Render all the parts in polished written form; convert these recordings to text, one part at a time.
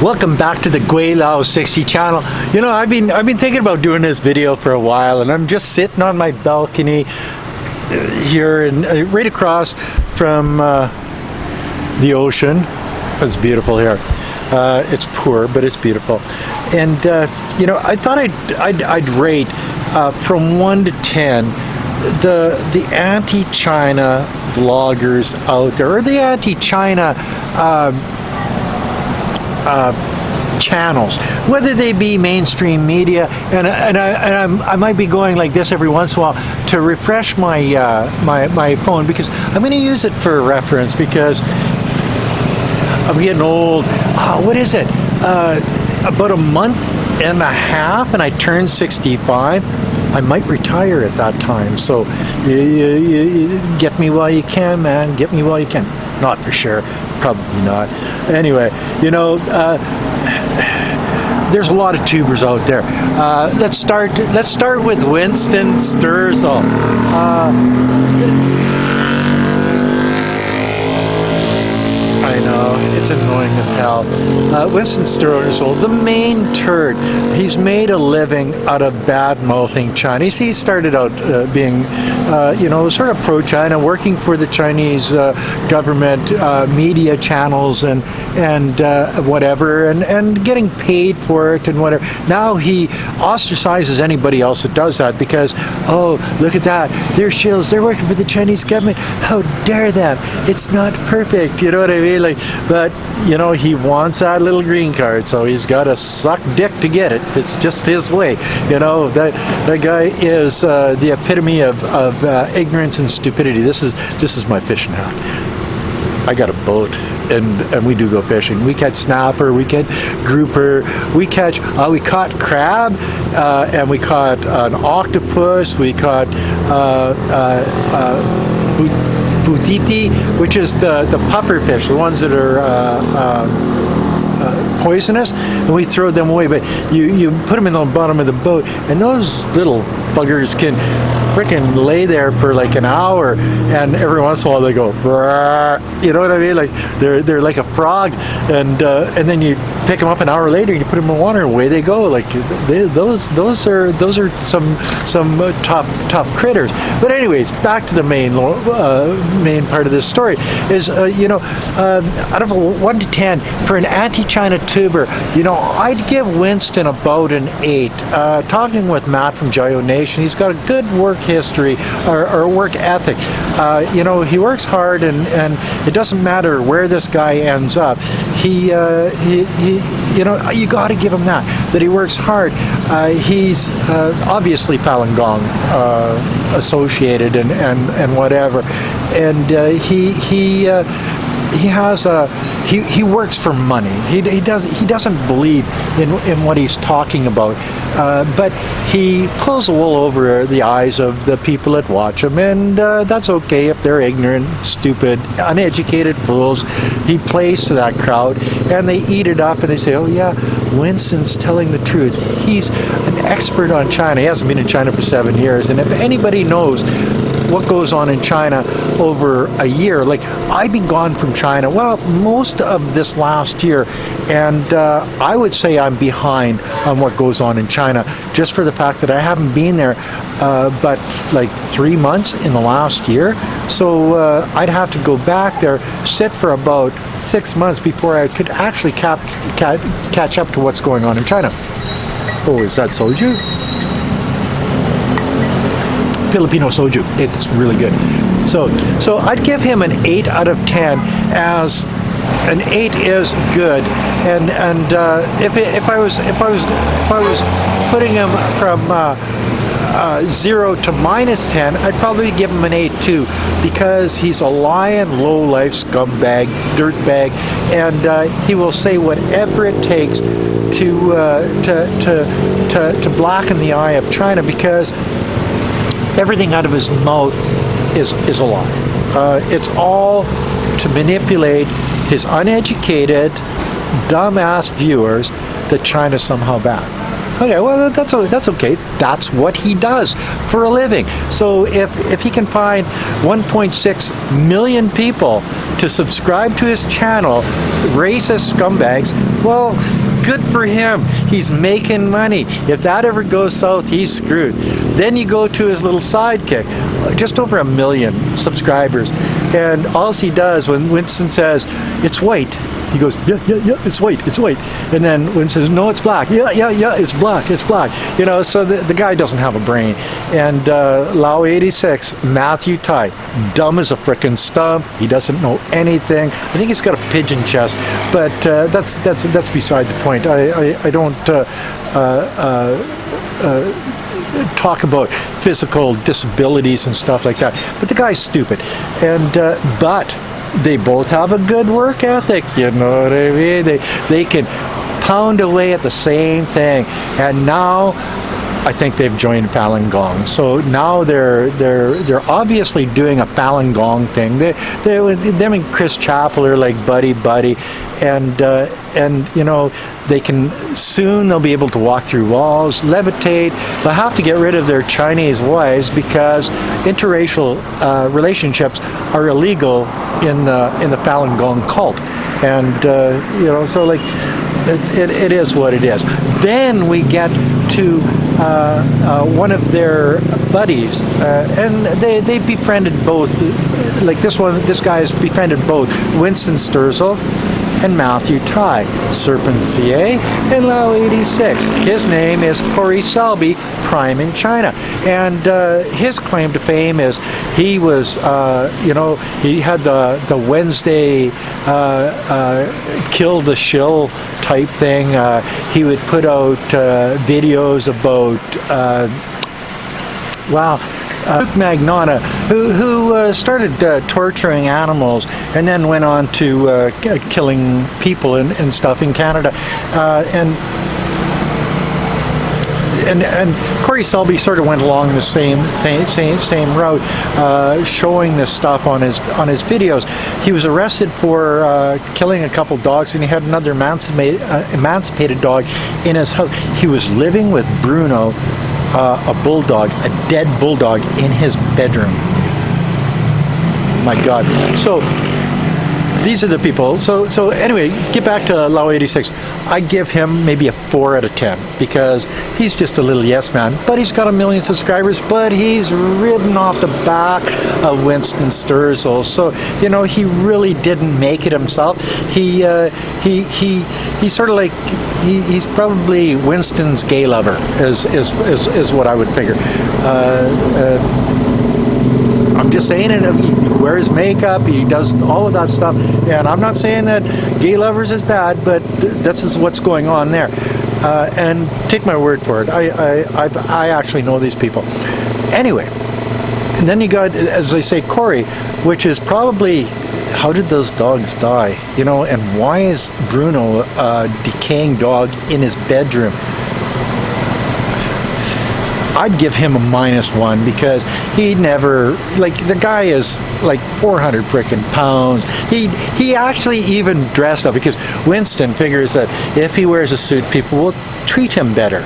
Welcome back to the Gweilo 60 channel. You know, I've been thinking about doing this video for a while, and I'm just sitting on my balcony here and right across from the ocean. It's beautiful here. It's poor, but it's beautiful. And you know, I thought I'd rate from 1 to 10 the anti-China vloggers out there, or the anti-China channels, whether they be mainstream media, and I might be going like this every once in a while to refresh my my phone, because I'm going to use it for reference, because I'm getting old. What is it? About a month and a half, and I turned 65. I might retire at that time, so you get me while you can, man. Get me while you can. Not for sure, probably not. Anyway, you know, there's a lot of tubers out there. Let's start with Winston Sterzel. I know, it's annoying as hell. Winston Sterzel, the main turd. He's made a living out of bad-mouthing China. He started out being, you know, sort of pro-China, working for the Chinese government media channels and whatever, and getting paid for it and whatever. Now he ostracizes anybody else that does that, because, oh, look at that, they're shills, they're working for the Chinese government, how dare them, it's not perfect, you know what I mean? Like, but you know, he wants that little green card, so he's got to suck dick to get it. It's just his way, you know. That guy is the epitome of ignorance and stupidity. This is my fishing hat. I got a boat, and we do go fishing. We catch snapper, we catch grouper, we caught crab, and we caught an octopus, we caught butiti, which is the puffer fish, the ones that are poisonous, and we throw them away. But you put them in the bottom of the boat, and those little buggers can frickin' lay there for like an hour, and every once in a while they go, you know what I mean? Like they're like a frog, and then you pick them up an hour later and you put them in water, and away they go. Like those are some tough critters. But anyways, back to the main part of this story is, you know, out of 1 to 10 for an anti-China tuber, you know, I'd give Winston about an 8. Talking with Matt from Gweilo Nation, he's got a good work history or work ethic. You know, he works hard, and it doesn't matter where this guy ends up. He you know, you got to give him that he works hard. He's obviously Falun Gong associated and whatever, and he works for money. He doesn't believe in what he's talking about, but he pulls the wool over the eyes of the people that watch him, and that's okay if they're ignorant, stupid, uneducated fools. He plays to that crowd, and they eat it up, and they say, oh yeah, Winston's telling the truth. He's an expert on China. He hasn't been in China for 7 years, and if anybody knows what goes on in China over a year, like I've been gone from China, well, most of this last year, and I would say I'm behind on what goes on in China, just for the fact that I haven't been there but like 3 months in the last year. So I'd have to go back there, sit for about 6 months before I could actually catch up to what's going on in China. Oh, is that soju? Filipino soju. It's really good. So I'd give him an 8 out of 10, as an 8 is good, and if I was putting him from 0 to -10, I'd probably give him an 8 too, because he's a lying, low-life scumbag, dirtbag, and he will say whatever it takes to blacken the eye of China, because everything out of his mouth is a lie. It's all to manipulate his uneducated, dumbass viewers that China's somehow bad. Okay, well, that's okay. That's what he does for a living. So if he can find 1.6 million people to subscribe to his channel, racist scumbags, well, good for him. He's making money. If that ever goes south, he's screwed. Then you go to his little sidekick, just over 1 million subscribers, and all he does when Winston says, it's white, he goes, yeah, it's white. And then Winston says, no, it's black. Yeah, it's black. You know, so the guy doesn't have a brain. And Lao 86, Matthew Tai, dumb as a frickin' stump. He doesn't know anything. I think he's got a pigeon chest, but that's beside the point. I don't talk about physical disabilities and stuff like that. But the guy's stupid. And but they both have a good work ethic, you know what I mean? They can pound away at the same thing, and now I think they've joined Falun Gong. So now they're obviously doing a Falun Gong thing. Them and Chris Chappell are like buddy, and you know, they'll be able to walk through walls, levitate. They'll have to get rid of their Chinese wives because interracial relationships are illegal in the Falun Gong cult, and you know, so like it is what it is. Then we get to one of their buddies, and they befriended both. Like this guy has befriended both Winston Sterzel and Matthew Tai, Serpentza and Lao 86. His name is Cory Selby, prime in China, and his claim to fame is he was, you know, he had the Wednesday kill the shill type thing. He would put out videos about Luke Magnotta, who started torturing animals and then went on to killing people and stuff in Canada, and Cory Selby sort of went along the same route, showing this stuff on his videos. He was arrested for killing a couple dogs, and he had another emancipated dog in his house. He was living with Bruno, a bulldog, a dead bulldog, in his bedroom. My God. So these are the people. So anyway, get back to Lao 86. I give him maybe a 4 out of 10 because he's just a little yes man. But he's got 1 million subscribers. But he's ridden off the back of Winston Sterzel. So you know, he really didn't make it himself. He's sort of like he's probably Winston's gay lover is what I would figure. I'm just saying it. He wears makeup. He does all of that stuff, and I'm not saying that gay lovers is bad, but this is what's going on there. And take my word for it. I actually know these people. Anyway, and then you got, as I say, Cory, which is probably, how did those dogs die? You know, and why is Bruno a decaying dog in his bedroom? I'd give him a -1 because he never, like, the guy is like 400 frickin' pounds. He actually even dressed up because Winston figures that if he wears a suit, people will treat him better.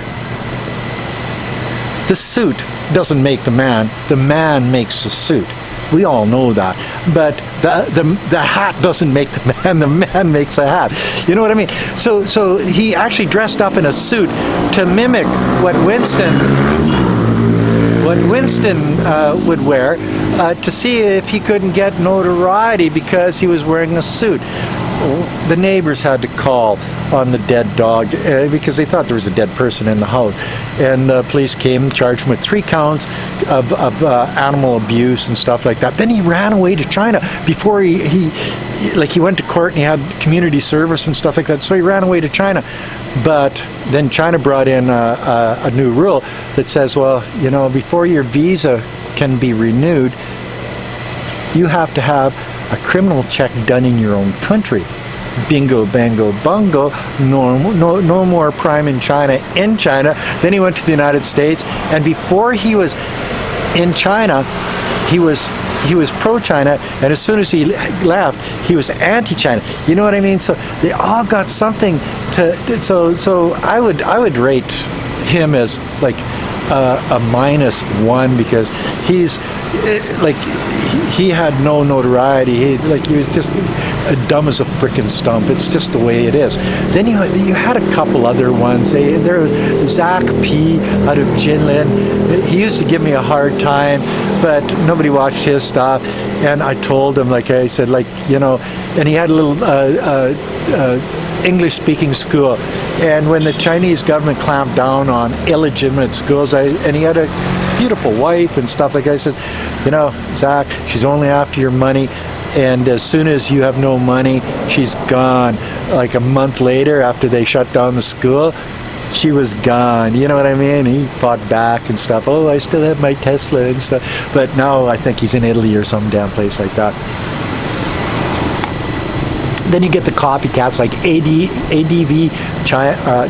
The suit doesn't make the man makes the suit. We all know that. But the hat doesn't make the man makes the hat. You know what I mean? So he actually dressed up in a suit to mimic what Winston would wear to see if he couldn't get notoriety because he was wearing a suit. The neighbors had to call on the dead dog because they thought there was a dead person in the house, and the police came and charged him with 3 counts of animal abuse and stuff like that. Then he ran away to China before he went to court and he had community service and stuff like that, so he ran away to China. But then China brought in a new rule that says, well, you know, before your visa can be renewed, you have to have a criminal check done in your own country. Bingo, bango, bungo. No more prime in China. Then he went to the United States, and before he was in China, he was pro-China, and as soon as he left, he was anti-China. You know what I mean? So they all got something to. So I would rate him as like a -1 because he's like he had no notoriety. He was just dumb as a frickin' stump. It's just the way it is. Then you had a couple other ones. There was Zach P. out of Jinlin. He used to give me a hard time, but nobody watched his stuff. And I told him, like I said, like, you know, and he had a little English-speaking school. And when the Chinese government clamped down on illegitimate schools, and he had a beautiful wife and stuff, like I said, you know, Zach, she's only after your money. And as soon as you have no money, she's gone. Like a month later, after they shut down the school, she was gone. You know what I mean? He fought back and stuff. Oh, I still have my Tesla and stuff. But now I think he's in Italy or some damn place like that. Then you get the copycats like ADV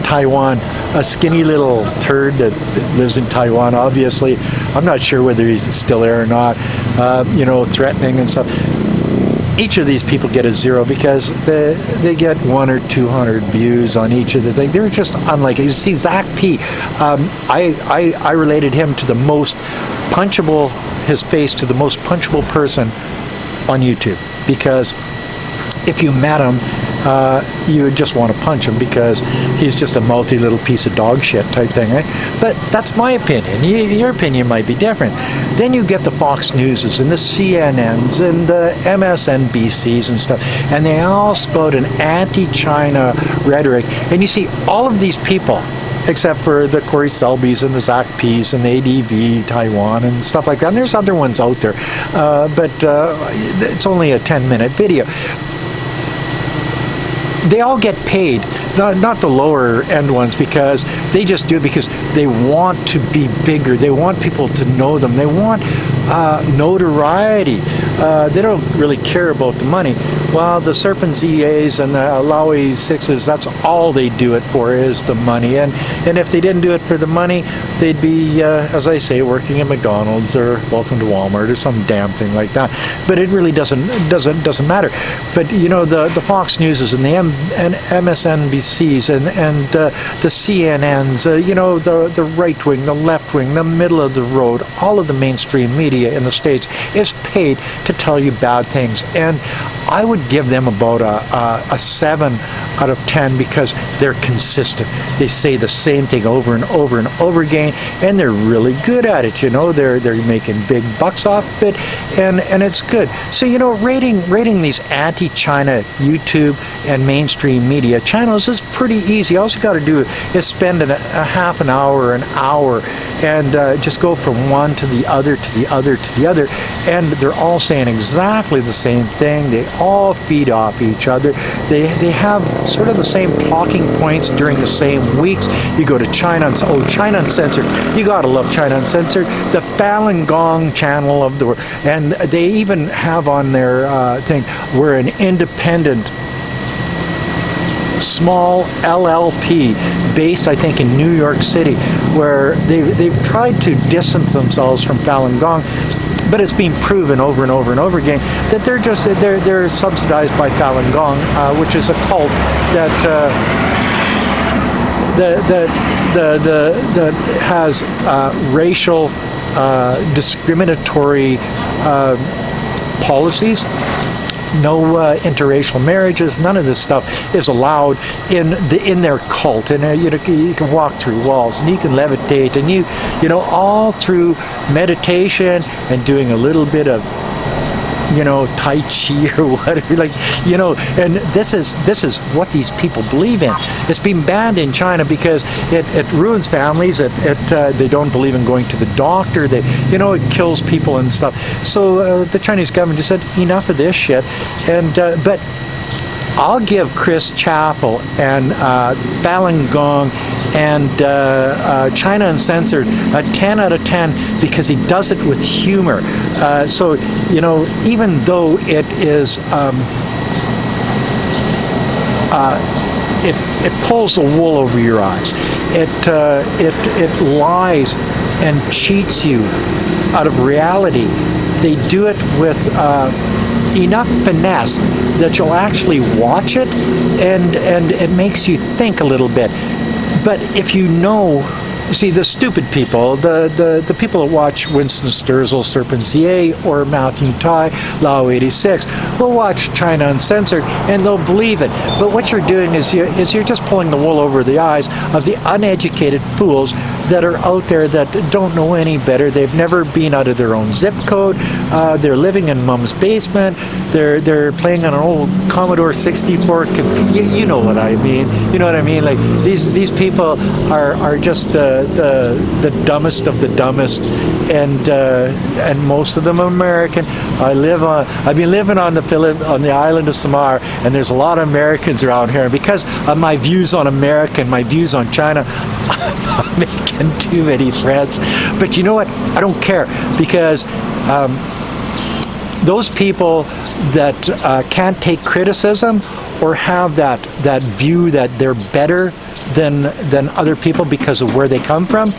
Taiwan, a skinny little turd that lives in Taiwan, obviously. I'm not sure whether he's still there or not, you know, threatening and stuff. Each of these people get a 0 because they get 100 or 200 views on each of the things. They're just unlike it. You see, Zach P. I related him to the most punchable, his face to the most punchable person on YouTube, because if you met him, you would just want to punch him because he's just a multi little piece of dog shit type thing, right? But that's my opinion. Your opinion might be different. Then you get the Fox Newses and the CNNs and the MSNBCs and stuff, and they all spout an anti-China rhetoric. And you see all of these people, except for the Cory Selbys and the Zach P's and the ADV Taiwan and stuff like that. And there's other ones out there, but it's only a 10-minute video. They all get paid, not the lower end ones, because they just do it because they want to be bigger. They want people to know them. They want notoriety. They don't really care about the money. Well, the Serpentzias and the Alawi 6s, that's all they do it for is the money. And if they didn't do it for the money, they'd be, as I say, working at McDonald's or welcome to Walmart or some damn thing like that. But it really doesn't matter. But you know, the Fox Newses and the MSNBCs and the CNNs, you know, the right wing, the left wing, the middle of the road, all of the mainstream media in the States is paid to tell you bad things. And I would give them about a 7 out of 10 because they're consistent. They say the same thing over and over and over again, and they're really good at it. You know, they're making big bucks off of it, and it's good. So you know, rating these anti-China YouTube and mainstream media channels is pretty easy. All you got to do is spend a half an hour or an hour and just go from one to the other to the other to the other, and they're all saying exactly the same thing. They all feed off each other. They have sort of the same talking points during the same weeks. You go to China Uncensored. You gotta love China Uncensored, the Falun Gong Channel of the world, and they even have on their thing, we're an independent small LLP based, I think, in New York City, where they've tried to distance themselves from Falun Gong, but it's been proven over and over and over again that they're subsidized by Falun Gong, which is a cult that has racial discriminatory policies. No interracial marriages. None of this stuff is allowed in their cult. And you can walk through walls, and you can levitate, and you know, all through meditation and doing a little bit of, you know, Tai Chi or whatever, like, you know. And this is what these people believe in. It's been banned in China because it ruins families. They don't believe in going to the doctor. You know, it kills people and stuff. So the Chinese government just said, enough of this shit. And but I'll give Chris Chappell and Falun Gong and China Uncensored a 10 out of 10 because he does it with humor. So, you know, even though it is, it pulls the wool over your eyes. It lies and cheats you out of reality. They do it with enough finesse that you'll actually watch it, and it makes you think a little bit. But if you know You see, the stupid people, the people that watch Winston, Sterzel, Serpentza, or Matthew Tai, Lao 86, will watch China Uncensored, and they'll believe it. But what you're doing is you're just pulling the wool over the eyes of the uneducated fools that are out there that don't know any better. They've never been out of their own zip code. They're living in mom's basement. They're playing on an old Commodore 64. You know what I mean. You know what I mean? Like these people are just the dumbest of the dumbest, and most of them are American. I've been living on the island of Samar, and there's a lot of Americans around here. And because of my views on America and my views on China, I'm not making too many friends. But you know what? I don't care, because those people that can't take criticism or have that view that they're better than other people because of where they come from,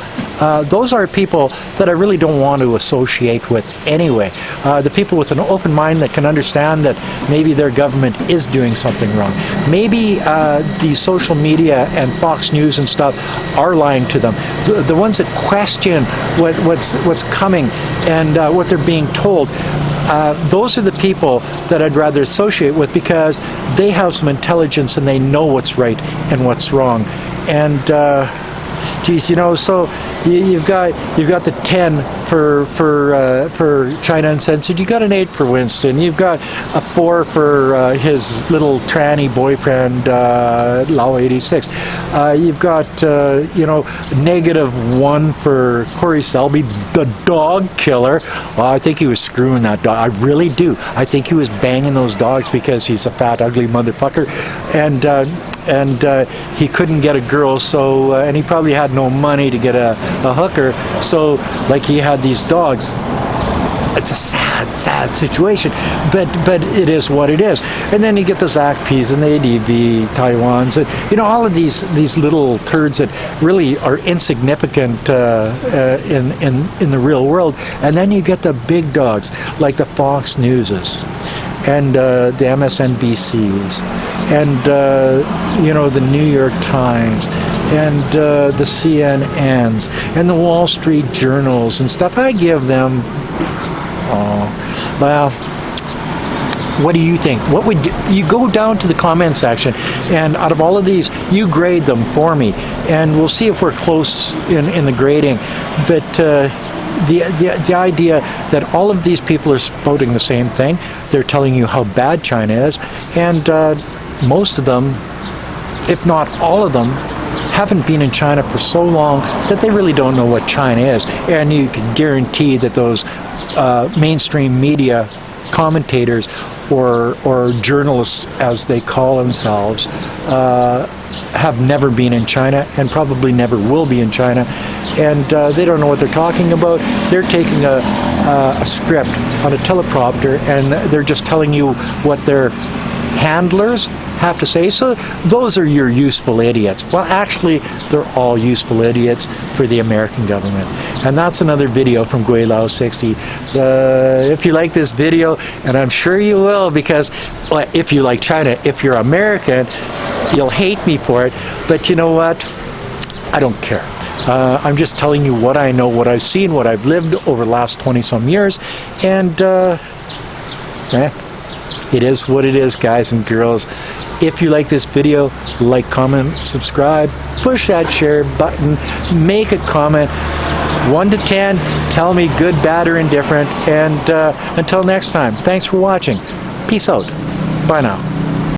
those are people that I really don't want to associate with anyway. The people with an open mind that can understand that maybe their government is doing something wrong. Maybe the social media and Fox News and stuff are lying to them. The ones that question what's coming and what they're being told, those are the people that I'd rather associate with, because they have some intelligence and they know what's right and what's wrong. And geez, you know, so you've got the 10 for China Uncensored. You got an 8 for Winston. You've got a 4 for his little tranny boyfriend Lao 86. You've got -1 for Cory Selby, the dog killer. Well, I think he was screwing that dog. I really do. I think he was banging those dogs because he's a fat, ugly motherfucker, and he couldn't get a girl, so and he probably had no money to get a hooker, so like he had these dogs. It's a sad situation, but it is what it is. And then you get the ZACPs and the ADV Taiwans, and all of these little turds that really are insignificant in the real world. And then you get the big dogs like the Fox Newses and the MSNBCs and the New York Times and the CNNs and the Wall Street Journals and stuff. I give them, well, what do you think? What would you go down to the comment section, and out of all of these, you grade them for me, and we'll see if we're close in the grading. But the idea that all of these people are spouting the same thing, they're telling you how bad China is, and most of them, if not all of them, haven't been in China for so long that they really don't know what China is. And you can guarantee that those mainstream media commentators or journalists, as they call themselves, have never been in China and probably never will be in China, and they don't know what they're talking about. They're taking a script on a teleprompter, and they're just telling you what their handlers have to say. So those are your useful idiots. Well, actually, they're all useful idiots for the American government. And that's another video from Gweilo 60. If you like this video, and I'm sure you will, because if you like China, if you're American, you'll hate me for it. But you know what? I don't care. I'm just telling you what I know, what I've seen, what I've lived over the last 20-some years. And it is what it is, guys and girls. If you like this video, like, comment, subscribe, push that share button, make a comment. 1 to 10, tell me good, bad, or indifferent. And until next time, thanks for watching. Peace out. Bye now.